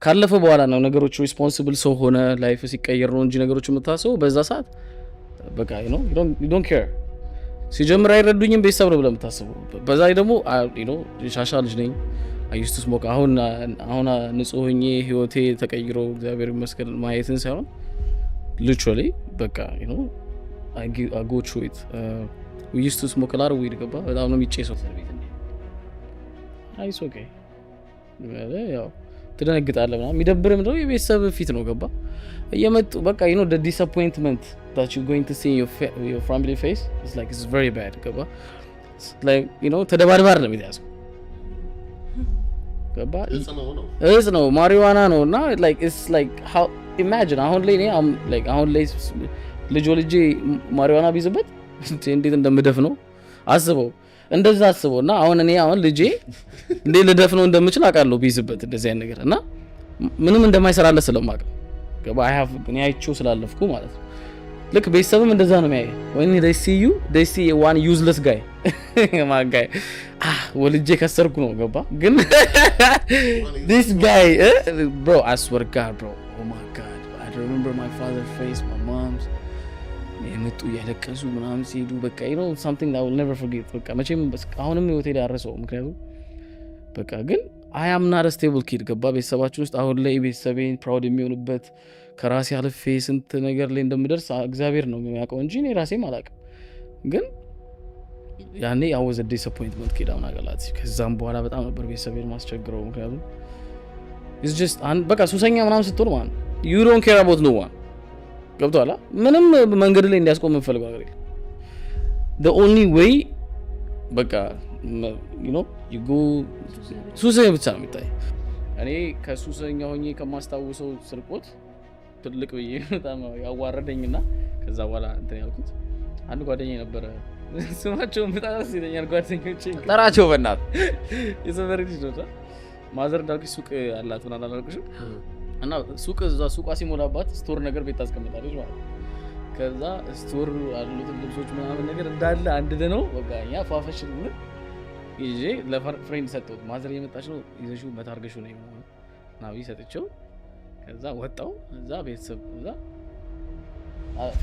ካለፈ በኋላ ነው ነገሮች ሪስፖንሲብል ሰው ሆነ ላይፍ ሲቀየር ነው እንጂ ነገሮች የምታስበው በዛ ሰዓት በቃ you don't care ሲጀምር አይረዱኝም ቤተሰብ ነው ብለህ የምታስበው በዛ ላይ ደግሞ ሻሻ ልጅ ነኝ I used to smoke አሁን ንጹህ ሆኜ ህይወቴ ተቀይሮ እግዚአብሔር ይመስገን ማየትን ሳይሆን literally በቃ I go through it we used to smoke a lot of weed ገባ በጣም ነው የሚጨሰው ሰርቤት እንዴ አይስ ኦኬ ያው ትደነግጣለህ ምናምን የሚደብርም ነው የቤተሰብ ፊት ነው ገባ እየመጡ በቃ the disappointment that you're going to see in your family face it's like it's very bad ገባ like ተደባድባር ነው የሚያዘው ገባ እስ ነው ማሪዋና ነው እና like it's like how imagine አሁን ላይ I'm like አሁን ላይ ልጅ ማሪዋና ቢዝበት እንዴት እንደምደፍነው አስበው እንደዛ አስበውና አሁን ልጄ እንዴ ልደፍነው እንደምችል አውቃለሁ ቢዝበት እንደዚህ አይነት ነገር እና ምንም እንደማይሰራለ ስለማውቅ ገባ I have እኔ አይቼው ስላለፍኩ ማለት ነው ልክ ቤተሰብም እንደዛ ነው የሚያይ when they see one useless guy my guy ወልጄ ከሰርኩ ነው ገባ ግን this guy bro I swear God bro oh my God I remember my father's face my mom's የመጡ ያለቀሱ ምናምን ሲሄዱ በቃ something that I will never forget በቃ መቼም አሁንም ህይወቴ ላይ አረሰው ምክንያቱም በቃ ግን I am not a stable kid ገባ ቤተሰባችን ውስጥ አሁን ላይ ቤተሰቤን proud የሚሆንበት ከራሴ አልፌ ስንት ነገር ላይ እንደምደርስ እግዚአብሔር ነው የሚያውቀው እንጂ እኔ ራሴም አላውቅም ግን ያኔ I was a disappointment kid አሁን አገላት ከዛም በኋላ በጣም ነበር ቤተሰቤን ማስቸግረው ምክንያቱም it's just በቃ ሱሰኛ ምናምን ስትሆን ማለት you don't care about no one ገብቷላ ምንም መንገድ ላይ እንዲያስቆም የምፈልገው ነገር የለም the only way በቃ you go ሱሰኛ ብቻ ነው የሚታይ እኔ ከሱሰኛ ሆኜ ከማስታውሰው ስርቆት ትልቅ ብዬ በጣም ያዋረደኝና ከዛ በኋላ እንትን ያልኩት አንድ ጓደኛዬ ነበረ ስማቸውን በጣም ሲለኛል ጓደኞቼ ጠራቸው በእናት የሰፈር ልጅ ነው ማዘር እንዳልኩሽ ሱቅ አላት ምናምን አላልኩሽም እና ሱቋ ሲሞላባት ስቶር ነገር ቤት ታስቀምጣለች ማለት ነው ከዛ ስቶር አሉት ልብሶች ምናምን ነገር እንዳለ አንድ ነው በቃ ያ ፋፋሽ ነው ይዤ ለፍሬንድ ሰጠሁት ማዘር እየመጣች ነው ይዘሽው መታርገሽው ነው ማለት ነው ሰጥቼው ከዛ ወጣው እዛ ቤተሰብ እዛ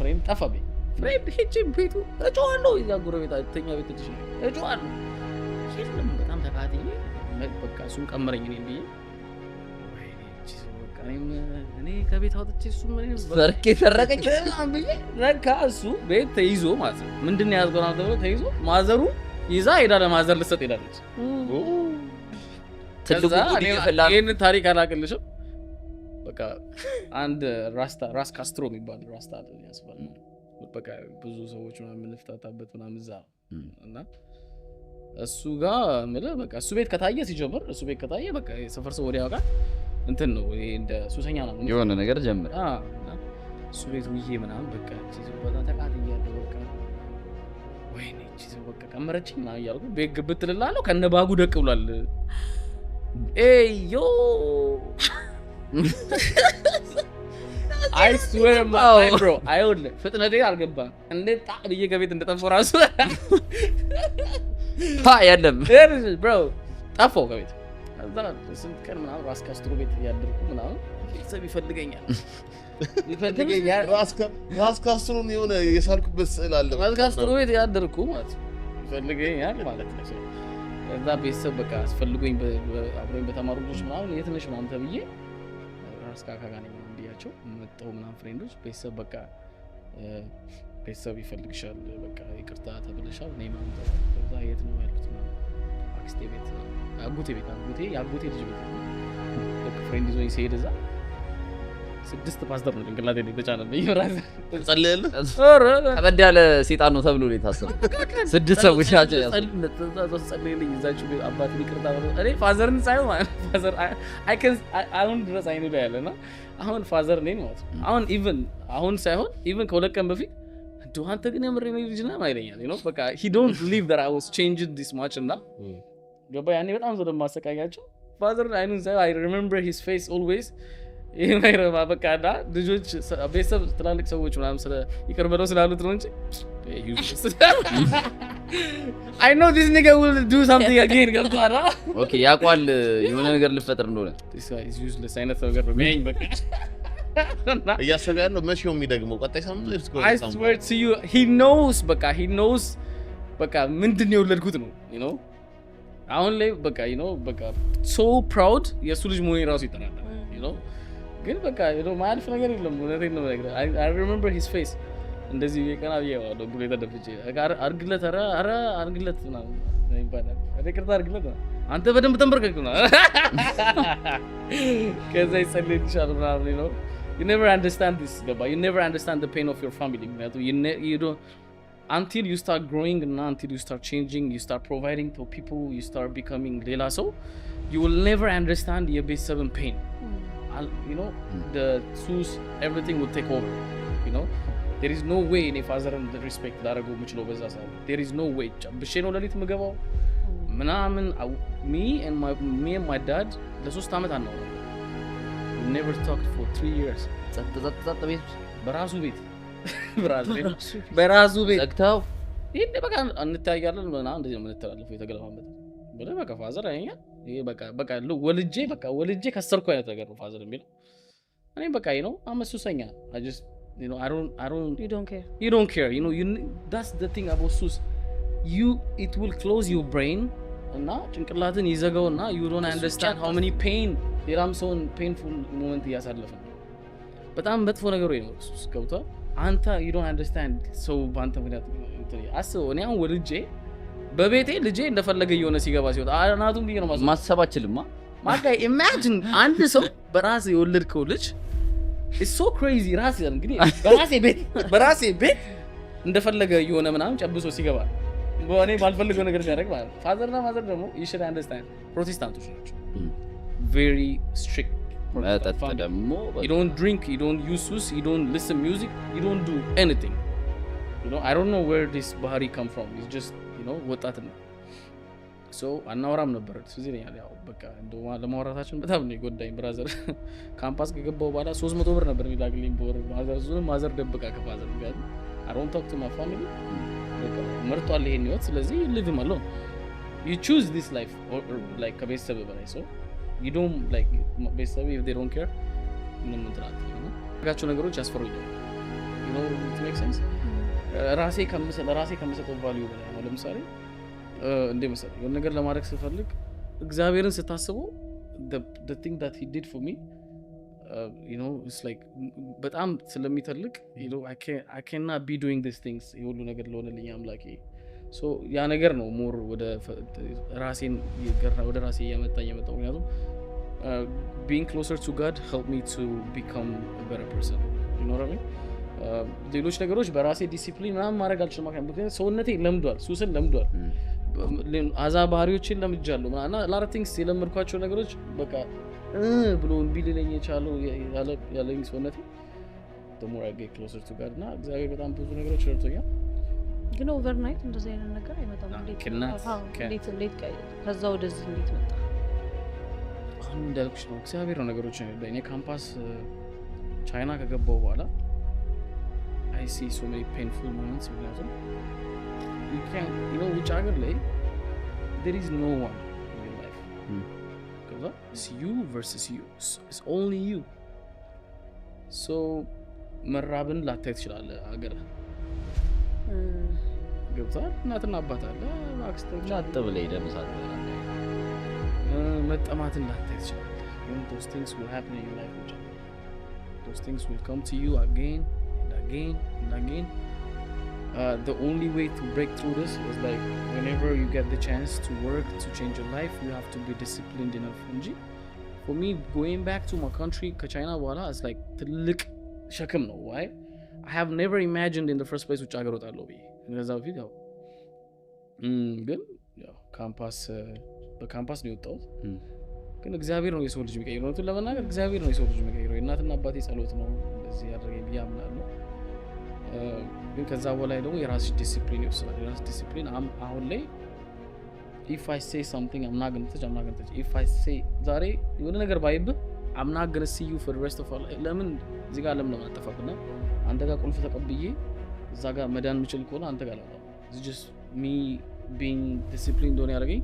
ፍሬንድ ጠፋብኝ ፍሬንድ ሄጄ ቤቱ እጮሃለሁ እዛ ጎረቤታኛ ቤት ትንሽ እጮሃለሁ ሲልም በጣም ተካትዬ በቃ እሱን ቀመረኝ እኔ ብዬ እኔ ከቤት አውጥቼ እሱ ምን ሰርቄ ሰረቀኝ ብዬ ረካ እሱ ቤት ተይዞ ማለት ነው ምንድነው ያዝገው ነው ተብሎ ተይዞ ማዘሩ ይዛ ሄዳ ለማዘር ልሰጥ ሄዳለች ትልቁ ጉድ ይፈላል ይሄን ታሪክ አላቀልሽም በቃ አንድ ራስ ካስትሮ የሚባል ራስታ ያስባል በቃ ብዙ ሰዎች ምናምን ልፍታታበት ምናምን እዛ እና እሱ ጋር ማለት በቃ እሱ ቤት ከታየ ሲጀምር እሱ ቤት ከታየ በቃ ሰፈር ሰው ወዲያው ጋር እንትን ነው ይሄ እንደ ሱሰኛ ነው የሆነ ነገር ጀምር እሱ ቤት ውዬ ምናምን በቃ እዚህ ቦታ ተቃጥያለሁ በቃ ወይኔ እዚህ በቃ ቀመረችኝ ምናምን እያልኩ ቤት ግብት ልላለሁ ከነባጉ ደቅ ብሏል yo I swear my bro I would ፍጥነቴ አልገባም እንዴት ታዲያ ከቤት እንደጠፋው ራሱ ያለም bro ጠፋው ከቤት እዛ ስንት ቀን ምናምን ራስ ካስትሮ ቤት ያደርኩ ምናምን ቤተሰብ ይፈልገኛል ራስ ካስትሮን የሆነ የሳልኩበት ስዕል አለ ራስ ካስትሮ ቤት ያደርኩ ማለት ይፈልገኛል ማለት ነው እዛ ቤተሰብ በቃ አስፈልጎኝ አብሮኝ በተማሩ ልጆች ምናምን የትንሽ ምናምን ተብዬ ራስ ካካጋ ነኝ እንዲያቸው መጣው ምናምን ፍሬንዶች ቤተሰብ በቃ ቤተሰብ ይፈልግሻል በቃ ይቅርታ ተብለሻል እኔ ምናምን እዛ የት ነው ያሉት አክስቴ ቤት አጎቴ ልጅ ቤት በቃ ፍሬንድ ይዞኝ ሲሄድ እዛ 6 ፓስተር ነው ጭንቅላቴ ላይ ተጫነብኝ ራስ ጸልየለ ከበድ ያለ ሰይጣን ነው ተብሎ ነው የታሰበው 6 ሰዎች ናቸው ጸልየልኝ እዛችሁ አባቴ ይቅርታ ብሎ እኔ ፋዘርን ሳይሆን ፋዘር አሁን ድረስ አይኑ ላይ ያለና አሁን ፋዘር ነኝ ማለት አሁን ሳይሆን ኢቭን ከሁለት ቀን በፊት do አንተ ግን የምሬ ነው ልጅ ነህ ማይለኛል በቃ he don't believe that I was changing this much እና ገባ ያኔ በጣም ስለማሰቃያቸው ፋዘር አይኑን ሳይሆን I remember his face always ይሄማ በቃ ዳ ልጆች ቤተሰብ ትላልቅ ሰዎች ምናምን ስለ ይቅር በለው ስላሉት ነው እንጂ I know this nigga will do something again ገብቷል ኦኬ ያቋል የሆነ ነገር ልፈጥር እንደሆነ this guy is useless አይነት ነገር ነው ሜኝ በቃ እያሰበ ያለው መቼው የሚደግመው ቀጣይ ሳምንት I swear to you he knows በቃ ምንድነው የወለድኩት ነው you know አሁን ላይ በቃ you know በቃ so proud የሱ ልጅ መሆኔ ራሱ ይጠራል you know ግን በቃ you know ማልፍ ነገር የለም እውነቴን ነው ነገር I remember his face እንደዚህ የቀና ያለው ብሎ ተደፍቼ አርግለት አረ አርግለት ነው ይባላል አደቅርታ አርግለት አንተ በደንብ ተንበርከክ ነው ከዛ ይጸልይ ይችላል you know you never understand this gaba you never understand the pain of your family you don't until you start growing and until you start changing you start providing to people you start becoming lela so you will never understand your base pain you know the sus everything will take over you know there is no way any father and the respect ላረገው ምችለው በዛ ሰዓት there is no way ብሼ ነው ለሊት ምገባው ምናምን me and my dad ለ3 አመት አናው we never talked for 3 years ጸጥ ቤት በራሱ ቤት በራሱ ቤት ዘግተው ይሄ በቃ እንታያለን ምናምን እንደዚህ ነው የምንተላለፈው የተገለማመጥ በቃ ፋዘር አይኛ ይሄ በቃ ወልጄ ከሰርኩ አይነት ነገር ነው ፋዘር የሚለው እኔ በቃ ነው አመሱሰኛ I just you know I don't you don't care you know that's the thing about sus it will close your brain እና ጭንቅላትን ይዘጋውና you don't understand how many pain የራም ሰውን painful moment ያሳለፈ በጣም መጥፎ ነገር ነው ሱስ ገብቷል አንተ you don't understand so ባንተ ምክንያት አስበው እኔ አሁን ወልጄ በቤቴ ልጄ እንደፈለገ የሆነ ሲገባ ሲወጣ አናቱም ብዬ ነው ማሰብ አችልማ ማጋ imagine አንድ ሰው በራስ የወለድከው ልጅ it's so crazy ራስ እንግዲህ በራሴ ቤት እንደፈለገ የሆነ ምናምን ጨብሶ ሲገባ በእኔ ባልፈልገው ነገር ሲያደርግ ማለት ፋዘርና ማዘር ደግሞ you should understand ፕሮቴስታንቶች ናቸው very strict you don't drink you don't use sus you don't listen music you don't do anything you know I don't know where this bahari come from it's just you know ወጣት ነው so አናወራም ነበር ስለዚህ ያው በቃ እንደው ለማውራታችን በጣም ነው ይጎዳኝ ብራዘር ካምፓስ ከገባው በኋላ 300 ብር ነበር የሚላክልኝ በወር ማዘር ደብቃ ከፋዘር ጋር I don't talk to my family በቃ መርጧል ይሄን ህይወት ስለዚህ live him alone you choose this life or like ከቤተሰብ በላይ so you don't like ቤተሰብ if they don't care ምንም ትራት ነው ጋቸው ነገሮች ያስፈሩኛል you know it makes sense ራሴ ከምሰጠው value በላይ ነው ለምሳሌ እንደ መሰለኝ የሆነ ነገር ለማድረግ ስፈልግ እግዚአብሔርን ስታስበው the thing that he did for me you know it's like በጣም ስለሚተልቅ you know I cannot be doing these things የሁሉ ነገር ለሆነልኝ አምላኬ so ያ ነገር ነው ሞር ወደ ራሴን ወደ ራሴ ያመጣኝ ምክንያቱም being closer to God helped me to become a better person you know what I mean ሌሎች ነገሮች በራሴ ዲሲፕሊን ምናምን ማድረግ አልችልም ማለት ሰውነቴ ለምዷል ሱስን ለምዷል አዛ ባህሪዎችን ለምጃለሁ እና ላር ቲንግስ የለመድኳቸው ነገሮች በቃ ብሎ ቢልልኝ የቻለው ያለኝ ሰውነቴ the more I get closer to God እና እግዚአብሔር በጣም ብዙ ነገሮች ረድቶኛል ግን ኦቨርናይት እንደዚህ አይነት ነገር አይመጣም እንዴት ከዛ ወደዚህ እንዴት መጣ አሁን እንዳልኩሽ ነው እግዚአብሔር ነው ነገሮችን ለኔ ካምፓስ ቻይና ከገባው በኋላ I see so many painful moments ምክንያቱም you can't you know which other way there is no one in your life because it's you versus you it's only you so መራብን ላታይ ትችላለህ አገር ገብቷል እናትና አባት አለ አክስቶች አጥብለ ይደምሳል መጠማትን ላታይ ትችላለህ those things will happen in your life those things will come to you again and again the only way to break through this is like whenever you get the chance to work to change your life you have to be disciplined enough for me going back to my country China wala is like ትልቅ ሸክም ነው why I have never imagined in the first place which አገር ወጣለሁ ብዬ እንደዛው ፊት ያው ግን ያው በካምፓስ ነው የወጣሁት ግን እግዚአብሔር ነው የሰው ልጅ የሚቀይረው ነው ለማናገር እግዚአብሔር ነው የሰው ልጅ የሚቀይረው እናትና አባቴ ጸሎት ነው እንደዚህ ያደረገኝ ብዬ አምናለሁ ግን ከዛ በላይ ደግሞ የራስ ዲሲፕሊን ይወስዳል የራስ ዲሲፕሊን አሁን ላይ if I say something I'm not going to touch if I say ዛሬ የሆነ ነገር ባይብህ I'm not going to see you for the rest of our life ለምን እዚህ ጋር ለምን አጠፋብና አንተ ጋር ቁልፍ ተቀብዬ እዛ ጋር መዳን ምችል ከሆነ አንተ ጋር ነው just me being disciplined ሆነ ያደረገኝ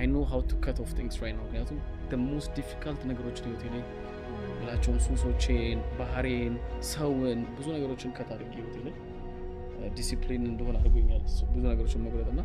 I know how to cut off things right now ምክንያቱም the most difficult ነገሮች ነው ህይወቴ ላይ ብላቸውን ሱሶቼን ባህሬን ሰውን ብዙ ነገሮችን ከት አድርጌ ህይወቴ ላይ ዲሲፕሊን እንደሆነ አድርጎኛል ብዙ ነገሮችን መግለጥና